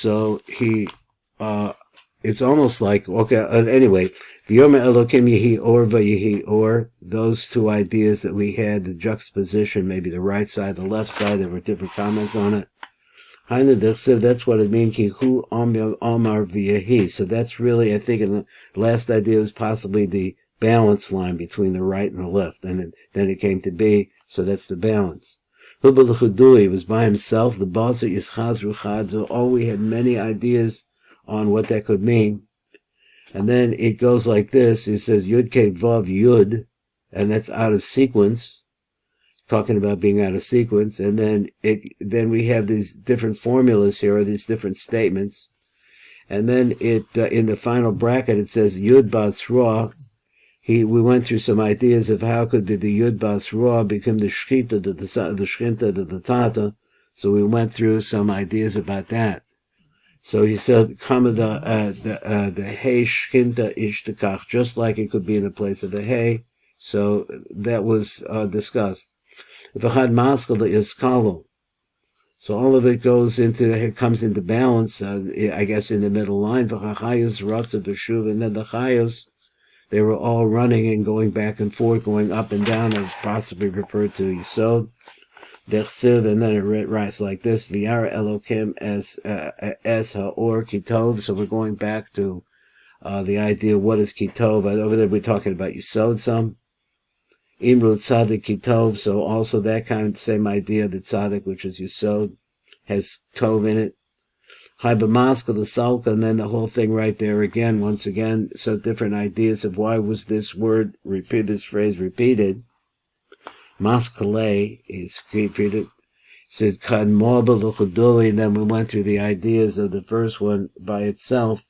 So it's almost like, okay, anyway, V'yomer Elokim Yehi Or V'Yehi Or, those two ideas that we had, the juxtaposition, maybe the right side, the left side, there were different comments on it. That's what it means, Ki Hu Amar V'Yehi. So that's really, I think, in the last idea was possibly the balance line between the right and the left, and then it came to be, so that's the balance. Hu B'Lechudui was by himself, the Baser Yischaz Ruchad, so we had many ideas on what that could mean. And then it goes like this. It says Yud Ke Vav Yud, and that's out of sequence, talking about being out of sequence. And then we have these different formulas here, or these different statements. And then in the final bracket it says Yud Bas Ra. We went through some ideas of how could be the Yud Bas Ra become the Shchita, the Shchinta, the Tata. So we went through some ideas about that. So he said, the Hey Shchinta Ishtakach, just like it could be in the place of a Hey. So that was discussed. V'chad Maskal Iskalo. So all of it comes into balance, I guess, in the middle line. V'chachayos Ratzav V'shuv, and then the Chayos, they were all running and going back and forth, going up and down, as possibly referred to Yisod. Dechsiv, and then it writes like this: V'yara Elokim es ha'or kitov. So we're going back to the idea of what is kitov. Over there we're talking about Yisod some. Imru tzadik kitov. So also that kind of same idea, the tzadik, which is Yisod, has tov in it. Chai b'maska the salka, and then the whole thing right there again. Once again, so different ideas of why was this phrase repeated. Maskale is repeated. Said Kadmor B'Luchadui, and then we went through the ideas of the first one by itself.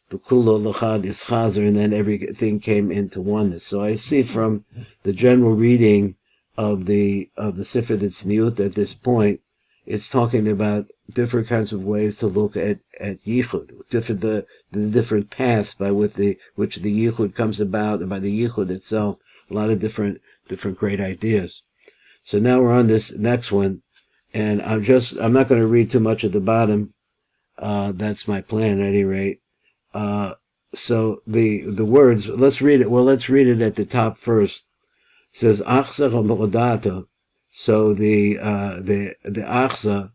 V'Kulo L'Chad is Chazer, and then everything came into oneness. So I see from the general reading of the Sifra Tzniut at this point, it's talking about different kinds of ways to look at Yichud, the different paths by which the Yichud comes about, and by the Yichud itself, a lot of different great ideas. So now we're on this next one, and I'm not going to read too much at the bottom. That's my plan at any rate. So the words, let's read it. Well, let's read it at the top first. It says Achsa Modata. So the Achsa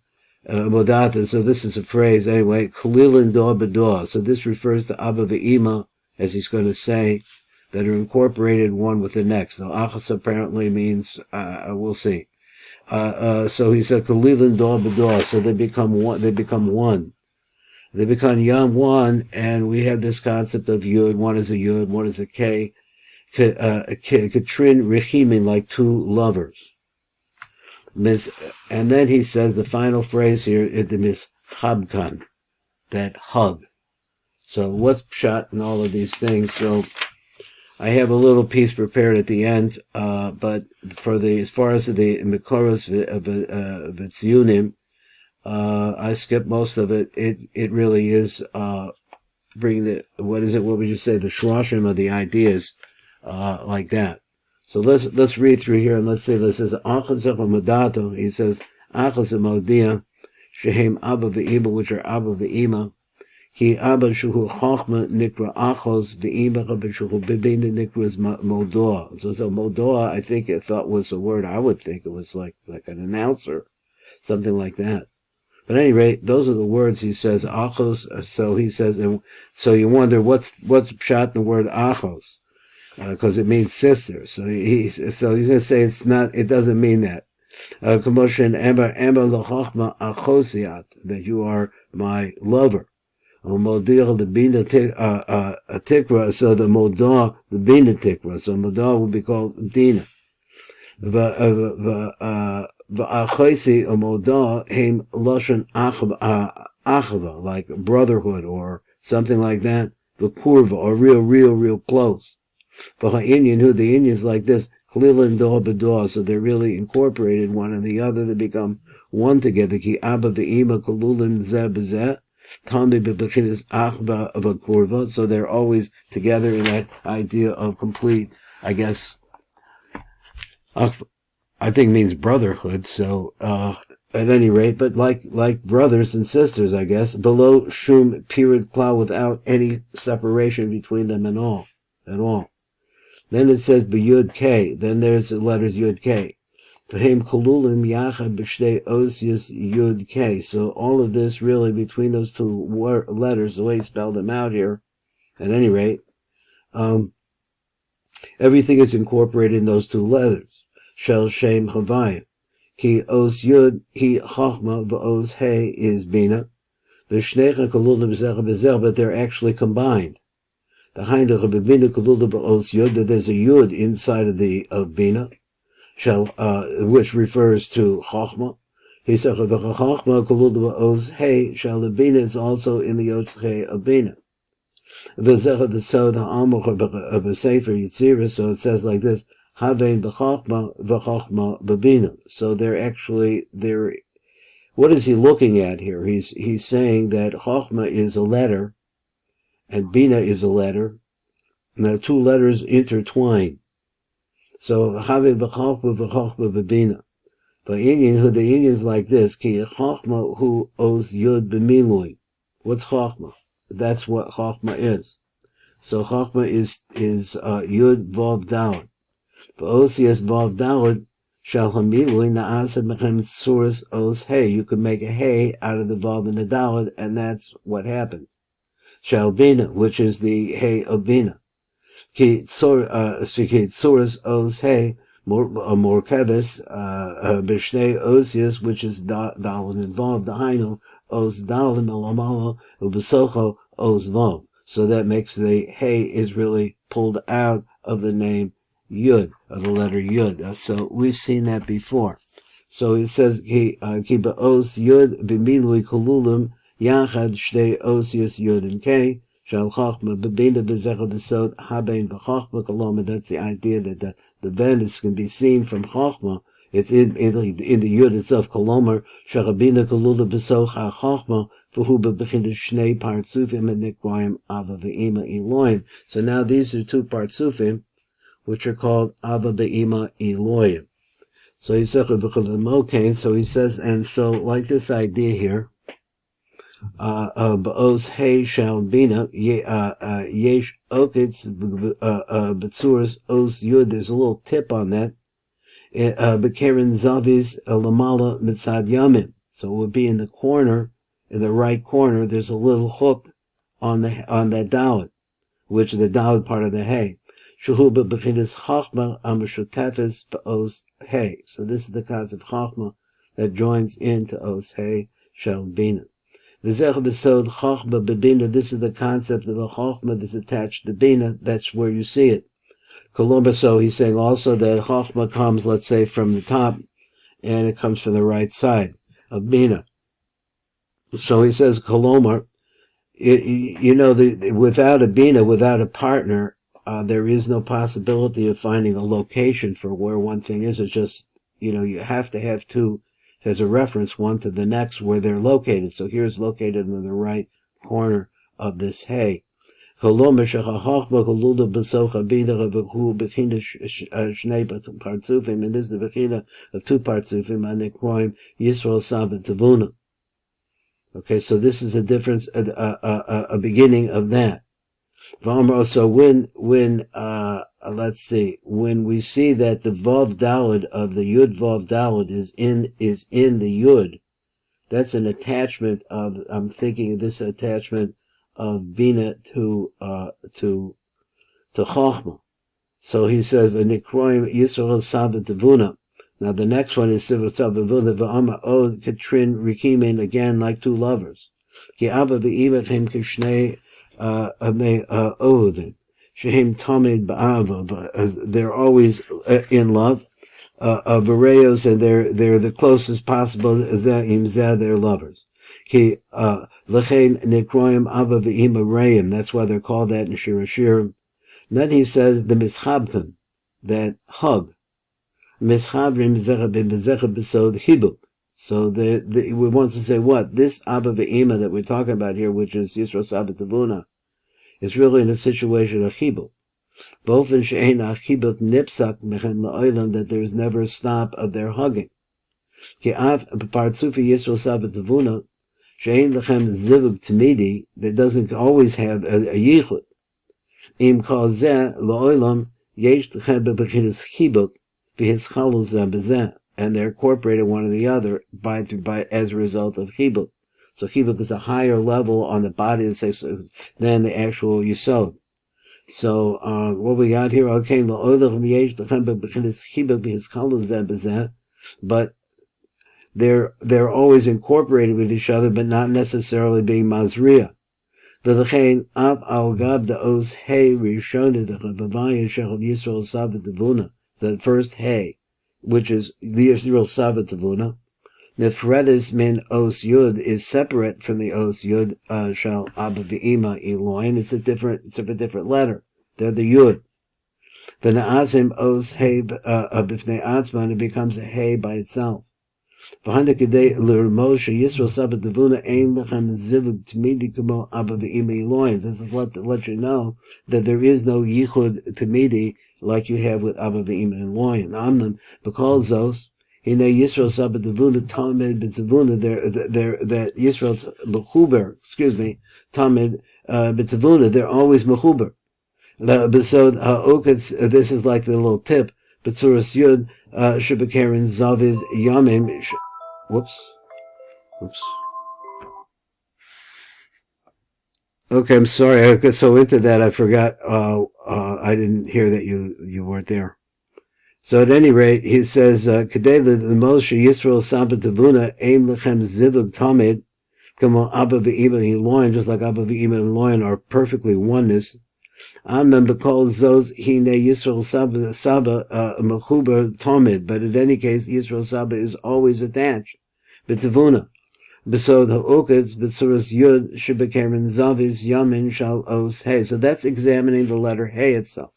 Modata. So this is a phrase anyway. Kalilin Dor B'Dor. So this refers to Abba Ve'ima, as he's going to say, that are incorporated one with the next. Now, Achas apparently means, we'll see. So he said, Kalilin Dor B'Dor, so they become one. They become one, and we have this concept of Yud. One is a Yud, one is a K. Katrin Rechimin, like two lovers. And then he says, the final phrase here is the Mishabkan, that hug. So what's pshat in all of these things? So I have a little piece prepared at the end, but as far as the Mikoros V'Tziunim, I skipped most of it. It really is bringing what would you say, the shroshim of the ideas, like that. So let's read through here, and let's say this is Achaz Madato. He says Achaz Modia Shehem Abba Ve'ima, which are Abba Ve'ima. Ki Abba Shuhu Chachma Nikra Achos Ve'ima Shuhu Bibina Nikra is Modoa. So Modoa, I thought was a word. I would think it was like an announcer, something like that. But at any rate, those are the words he says, Achos. So he says, and so you wonder what's pshat in the word Achos, because it means sister. So he's going to say it doesn't mean that. Commotion Ember L'Chachma Achosiat, that you are my lover. Modir the Bina Tikra, so the Modah, the Bina Tikra. So Modah would be called Dina. V'achoisi Modah Heim Lashon Achava, like brotherhood or something like that. The kurva, or real close. V'ha'inyan, who the Indians like this, Chlilin Dor B'Dor, so they're really incorporated one and the other. They become one together. Ki Abba Ve'ima Kolulin Zeh B'Zeh. So they're always together in that idea of complete, I guess, I think means brotherhood. So at any rate, but like brothers and sisters, I guess, below shum period plow without any separation between them at all. Then it says Yud K. Then there's the letters Yud K. V'hem kolulim yachad b'shtei osius Yud K. So all of this really between those two letters, the way he spelled them out here, at any rate, everything is incorporated in those two letters. Shel Shem Havaya. Ki Os Yud, Hi Chachma, V'Os He is Bina. V'shneicha kolulim b'zecha b'zeh, but they're actually combined. The Heinrich of Bina kolulim b'Os Yud, that there's a Yud inside of Bina. Which refers to Chachma. He said, Chachma koluda ba'oz hey, shall Bina is also in the Yotzchei of Bina. So the Amach of a Sefer Yitzira, so it says like this, Havein b'Chachma v'Chachma b'Bina. So they're what is he looking at here? He's saying that Chachma is a letter, and Bina is a letter, and the two letters intertwine. So Havein b'Chachma v'Chachma b'Bina. The Indian is like this, Ki Chachma hu oz Yud b'Milui. What's Chachma? That's what Chachma is. So Chachma is Yud Vav Daled. V'Osias Vav Daled shal hamilui na'asad mechem tsuras os hey. You could make a hey out of the Vav and the Daled, and that's what happens. Shal Bina, which is the hey of Bina. Ki tsuras os hey. Morkevis, Bishnei Osius, which is Dalin involved, the Hainu, Os Dalin Melamala, Ubesocho, Os Vav. So that makes the Hey is really pulled out of the name Yud, of the letter Yud. So we've seen that before. So it says, Kiba Os Yud, Bimilui Kolulim, Yachad Shtei Osius Yud and K, Shal Chachma, Bebina Bezecha Besod, Habein Bechachma Koloma. That's the idea that the Venice can be seen from Chachma. It's in the Yud itself, Kolomer, Sharabina Kalula Besoch HaChachma, Fuhuba Bechinda Shnei Partsufim and Nikroim Ava Ve'ima Eloim. So now these are two Partsufim, which are called Ava Ve'ima Eloim. So he says, and so like this idea here, Ba'os Hey Shal Bina, Yesh Okitz, Betsuras Os Yud, there's a little tip on that. Bekeren Zavis Lamala Mitzad Yamin. So it would be in the corner, in the right corner, there's a little hook on that Dalet, which is the Dalet part of the Hey. Shuhuba Bechinas Chachma Amashutefes Ba'os Hey. So this is the concept of Chachma that joins into Os Hey Shal Bina. V'zech v'sod Chachma b'Bina. This is the concept of the Chachma that's attached to Bina. That's where you see it. Kolomba, so he's saying also that Chachma comes, let's say, from the top, and it comes from the right side of Bina. So he says, Kolomar, without a Bina, without a partner, there is no possibility of finding a location for where one thing is. It's just, you have to have two as a reference, one to the next, where they're located. So here's located in the right corner of this hay. And this is the Bechina of two Partsufim, Anikroim, Yisrael, Sabbat, Tavuna. Okay, so this is a difference, a beginning of that. So when let's see, when we see that the Vav Daled of the Yud Vav Daled is in the Yud, that's an attachment of, I'm thinking of this attachment of Bina to Chachma. So he says, V'nikroim Yisrael Sabbat Tavuna. Now the next one is Sifra Sabbat Tavuna, V'ama Od Katrin Rikimin, again like two lovers. Ki Abba V'imachem Kishnei Ohavim. Shehem Tamid Ba'ava. They're always in love. Vareos, and they're the closest possible. They're lovers. Ki Lechein Nikroim Abba V'ima Reim. That's why they're called that in Shir Hashirim. Then he says the Mischabkan, that hug. Mischabrim Zecha B'Zecha B'Sod Hibuk. So we want to say what? This Abba Ve'ima that we're talking about here, which is Yisro Sabbat Tavuna, is really in a situation of Hibuk. Both in She'en Hibuk Nipsak Mechem La'olam, that there is never a stop of their hugging. Ki af parzufi Yisrael Sabbat Tavuna, she'ein lechem zivug tamidi, that doesn't always have a yichud. Im kol zeh lo'olam yesh lechem bebechinas chibuk v'hischalul zeh bezeh, and they're incorporated one or the other by as a result of chibuk. So chibuk is a higher level on the body than the actual yisod. So what we got here, okay, but they're always incorporated with each other, but not necessarily being mazriya. The first hey, which is the Yisrael Savat Tavuna, Nefredis min os yud is separate from the os yud shall abba v'ima eloin. It's a different letter. They're the yud. V'na'azim os hey b'fnei atzman, it becomes a hey by itself. V'handa kedei l'rmoshe Yisrael Sabbat Tavuna ein lechem zivug t'midi k'mo abba v'ima eloin. This is let you know that there is no yichud t'midi like you have with abba v'ima eloin. Amnam because those. In a Yisrael Sabbat Tavuna Tamid B'Tavuna, that Yisrael's mechuber, Tamid B'Tavuna, they're always mechuber. Besod ha'oketz, this is like the little tip. B'tzuras Yud Shebekeren Zavid Yamim. Whoops. Okay, I'm sorry. I got so into that I forgot. I didn't hear that you weren't there. So at any rate, he says, "Kadei the Moshe Yisrael Sabbat Tavuna aim lechem zivug tamid, kamo Abba v'Ima Eloin, just like Abba v'Ima Eloin are perfectly oneness. Amen because those hine Yisrael Saba mechuber tamid, but in any case, Yisrael Saba is always attached. B'Tavuna, besod ha'oketz b'tzuras yud shebekeren zavis yamin shal os hey." So that's examining the letter hey itself.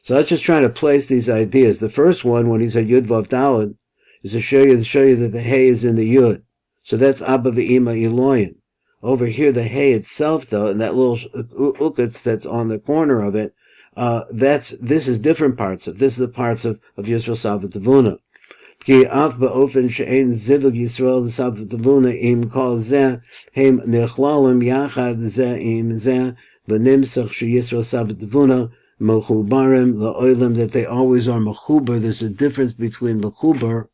So that's just trying to place these ideas. The first one, when he said Yud Vav Daled, is to show you that the Hey is in the Yud. So that's Abba v'Ima Eloyin. Over here, the Hey itself, though, and that little uketz that's on the corner of it, this is different parts of. This is the parts of Yisrael Savat Tavuna. Ki af ba'ofen she'ein zivug Yisrael Savat Tavuna im kol zeh heim nechlalim yachad zeh im zeh v'nimsach she'Yisrael Savat Tavuna mechubarim la'olam, that they always are mechubar. There's a difference between mechubar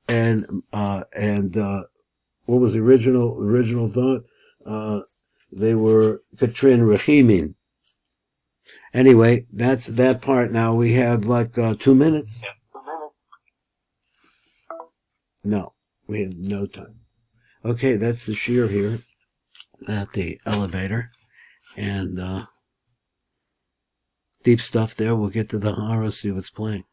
and what was the original thought? They were katrin rechimin. Anyway, that's that part. Now we have like 2 minutes. Yeah. 2 minutes. No, we have no time. Okay, that's the shear here at the elevator, and deep stuff there. We'll get to the horror, see what's playing.